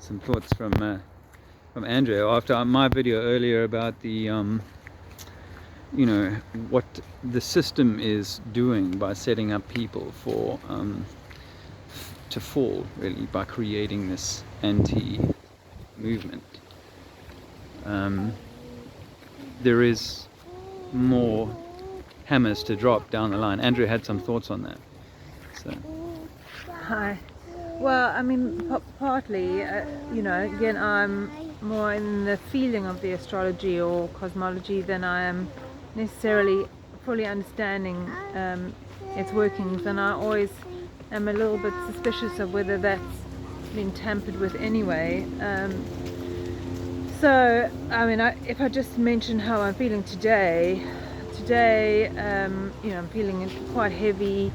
some thoughts from Andrea after my video earlier about the what the system is doing by setting up people for to fall, really, by creating this anti-movement. There is more hammers to drop down the line. Andrea had some thoughts on that. So. Hi. Well, I mean, partly, again, I'm more in the feeling of the astrology or cosmology than I am necessarily fully understanding its workings, and I always am a little bit suspicious of whether that's been tampered with anyway. So, I mean, if I just mention how I'm feeling today, I'm feeling quite heavy,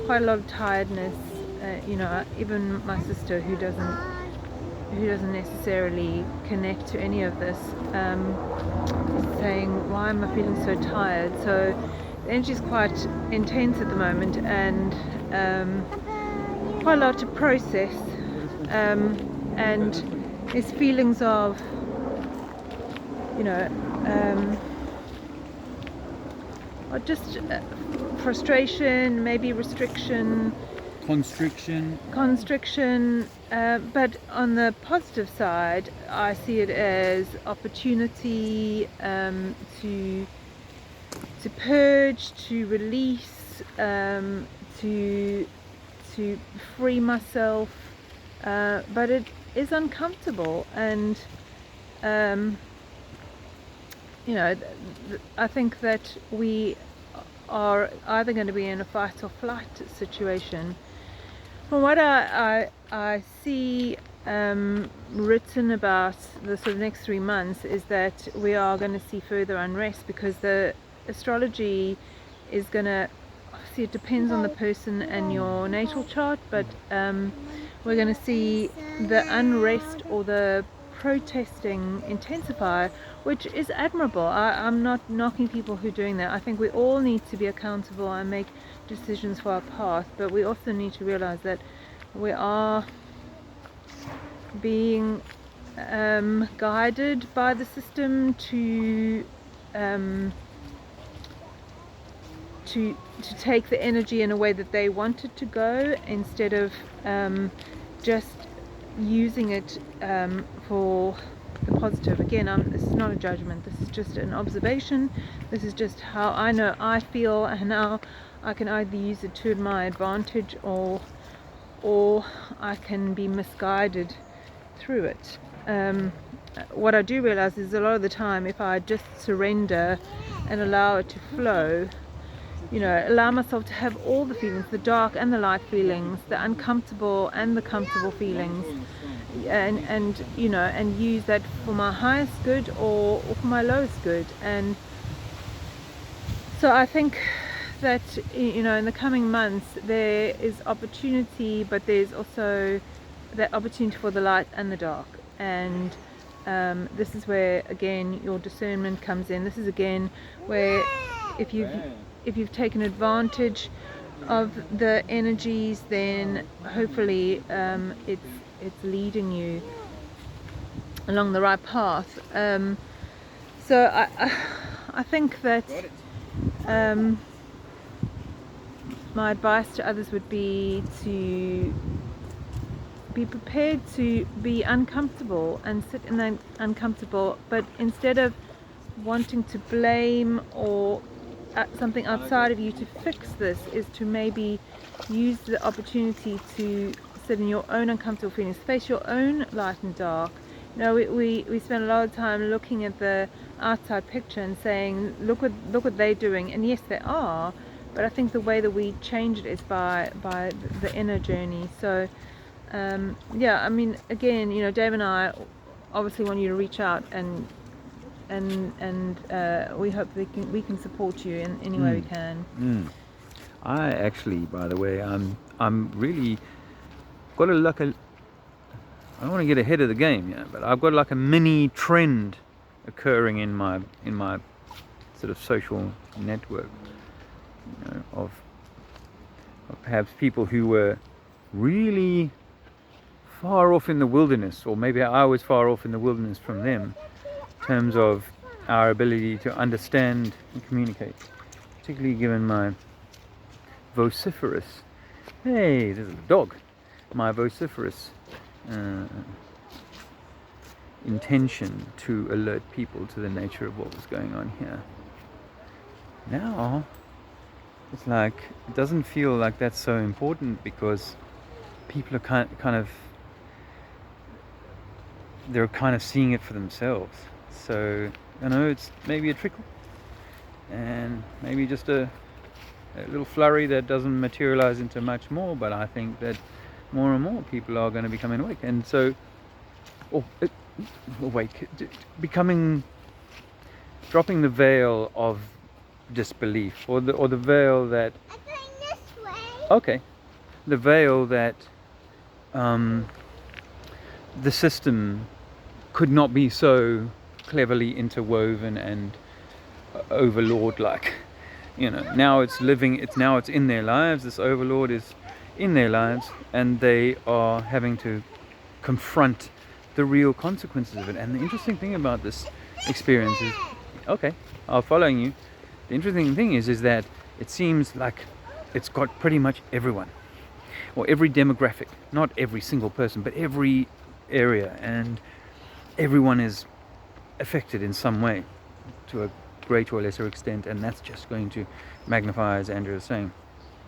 quite a lot of tiredness. Even my sister, who doesn't necessarily connect to any of this, is saying, "Why am I feeling so tired?" So the energy is quite intense at the moment, and quite a lot to process, and there's feelings of, or just frustration, maybe restriction, constriction, but on the positive side, I see it as opportunity to purge, to release, to free myself, but it is uncomfortable, and I think that we are either going to be in a fight or flight situation. From what I see written about the sort of next 3 months, is that we are going to see further unrest, because the astrology is going to, obviously it depends on the person and your natal chart, but we're going to see the unrest or the protesting intensify, which is admirable. I'm not knocking people who are doing that. I think we all need to be accountable and make decisions for our path, but we also need to realize that we are being guided by the system to take the energy in a way that they want it to go, instead of just using it for the positive. Again, this is not a judgment, this is just an observation. This is just how I know I feel, and now I can either use it to my advantage, or I can be misguided through it. What I do realize is, a lot of the time, if I just surrender and allow it to flow, allow myself to have all the feelings, the dark and the light feelings, the uncomfortable and the comfortable feelings, and use that for my highest good or for my lowest good. And so I think that in the coming months there is opportunity, but there's also that opportunity for the light and the dark, and this is where again your discernment comes in. This is again where if you've taken advantage of the energies, then hopefully it's leading you along the right path. So I think that my advice to others would be to be prepared to be uncomfortable and sit in that uncomfortable, but instead of wanting to blame or something outside of you to fix this, is to maybe use the opportunity to sit in your own uncomfortable feelings, face your own light and dark. We spend a lot of time looking at the outside picture and saying, look what they're doing, and yes, they are, but I think the way that we change it is by the inner journey. So I mean, again, Dave and I obviously want you to reach out, and we hope we can support you in any way we can. I actually, by the way, I'm really got I don't want to get ahead of the game, but I've got like a mini trend occurring in my sort of social network, of perhaps people who were really far off in the wilderness, or maybe I was far off in the wilderness from them, in terms of our ability to understand and communicate, particularly given my vociferous, hey, there's a dog, my vociferous intention to alert people to the nature of what was going on here. Now, it's like, it doesn't feel like that's so important, because people are kind of, they're kind of seeing it for themselves. So, it's maybe a trickle, and maybe just a little flurry that doesn't materialize into much more, but I think that more and more people are going to become awake, and so, dropping the veil of disbelief, or the veil that, I'm going this way. okay, the veil that the system could not be so cleverly interwoven and overlord like. Now it's in their lives. This overlord is in their lives, and they are having to confront the real consequences of it. And the interesting thing about this experience is, okay, I'm following you. The interesting thing is that it seems like it's got pretty much everyone, or every demographic, not every single person, but every area, and everyone is affected in some way, to a greater or lesser extent, and that's just going to magnify, as Andrew was saying.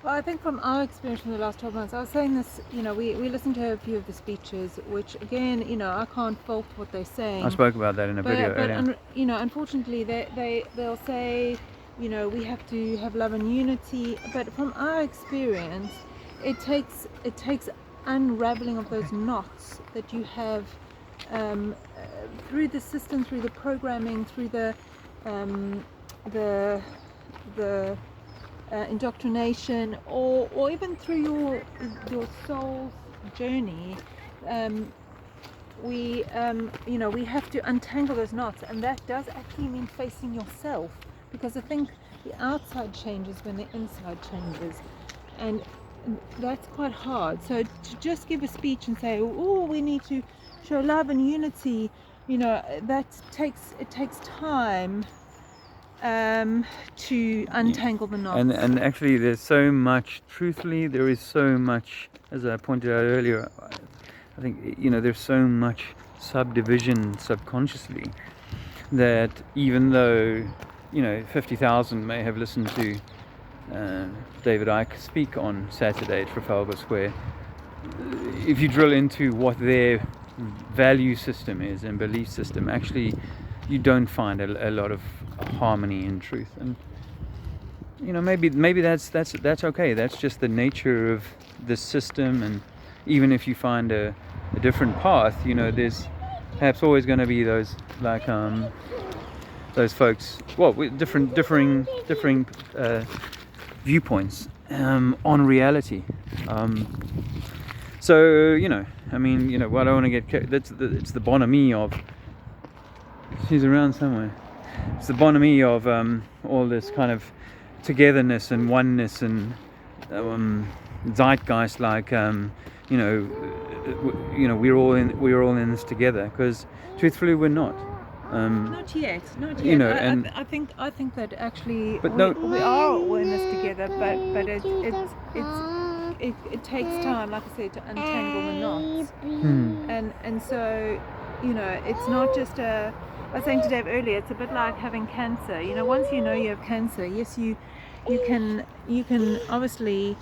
Well, I think from our experience in the last 12 months, I was saying this, we listened to a few of the speeches, which again, I can't fault what they're saying. I spoke about that in a video earlier. Unfortunately, they'll say, we have to have love and unity, but from our experience, it takes unraveling of those knots that you have through the system, through the programming, through the indoctrination, or even through your soul's journey. We have to untangle those knots, and that does actually mean facing yourself, because I think the outside changes when the inside changes, and that's quite hard. So to just give a speech and say, we need to show love and unity, it takes time to untangle the knots. And actually, there is so much, as I pointed out earlier, I think, there's so much subdivision subconsciously, that even though, 50,000 may have listened to David Icke speak on Saturday at Trafalgar Square, if you drill into what their value system is and belief system, actually you don't find a lot of harmony in truth. And maybe that's okay. That's just the nature of this system. And even if you find a different path, there's perhaps always going to be those folks, with differing viewpoints on reality. So I don't want to get. It's the bonhomie of. She's around somewhere. It's the bonhomie of all this kind of togetherness and oneness and zeitgeist. Like we're all in this together. Because truthfully, we're not. Not yet. I think that actually we are all in this together, but it takes time, like I said, to untangle the knots. And so it's not just I was saying to Dave earlier, it's a bit like having cancer. Once you know you have cancer, yes, you can obviously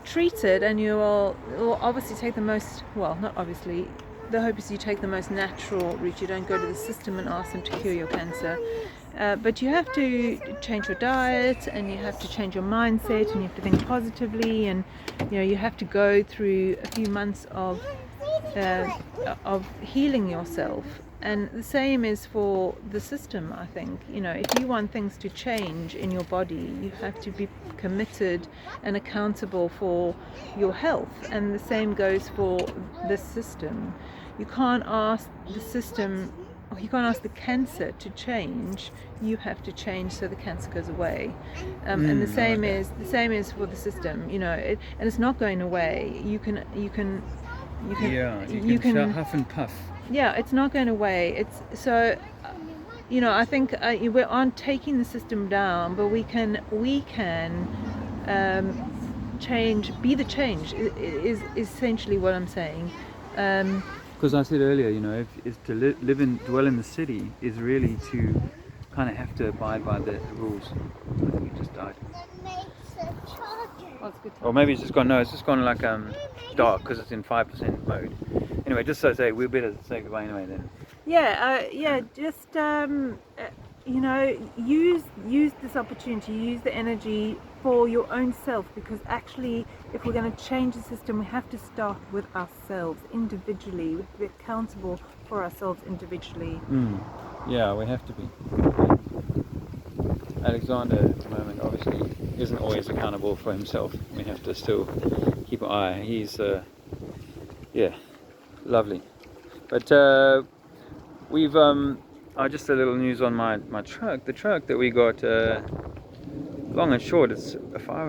treat it, and you will obviously take the most, not obviously, the hope is you take the most natural route. You don't go to the system and ask them to cure your cancer. But you have to change your diet, and you have to change your mindset, and you have to think positively, and you have to go through a few months of healing yourself. And the same is for the system, I think. If you want things to change in your body, you have to be committed and accountable for your health. And the same goes for the system. You can't ask the system, or you can't ask the cancer to change. You have to change so the cancer goes away. And the same is for the system. And it's not going away. You can You can, you can huff and puff. yeah, it's not going away. It's so, you know, I think we aren't taking the system down, but we can change, be the change. Is essentially what I'm saying. Because I said earlier, you know, if to dwell in the city is really to kind of have to abide by the rules. I think it just died. Oh, it's good. Or maybe it's just gone. No, it's just gone like dark because it's in 5% mode. Anyway, just so say, we'd better say goodbye anyway then. Yeah, just you know, use this opportunity, use the energy for your own self, because actually, if we're going to change the system, we have to start with ourselves individually. We have to be accountable for ourselves individually. Yeah, we have to be. Alexander at the moment obviously isn't always accountable for himself. We have to still keep an eye. He's yeah, lovely. But we've just a little news on my truck. The truck that we got, long and short, it's a 5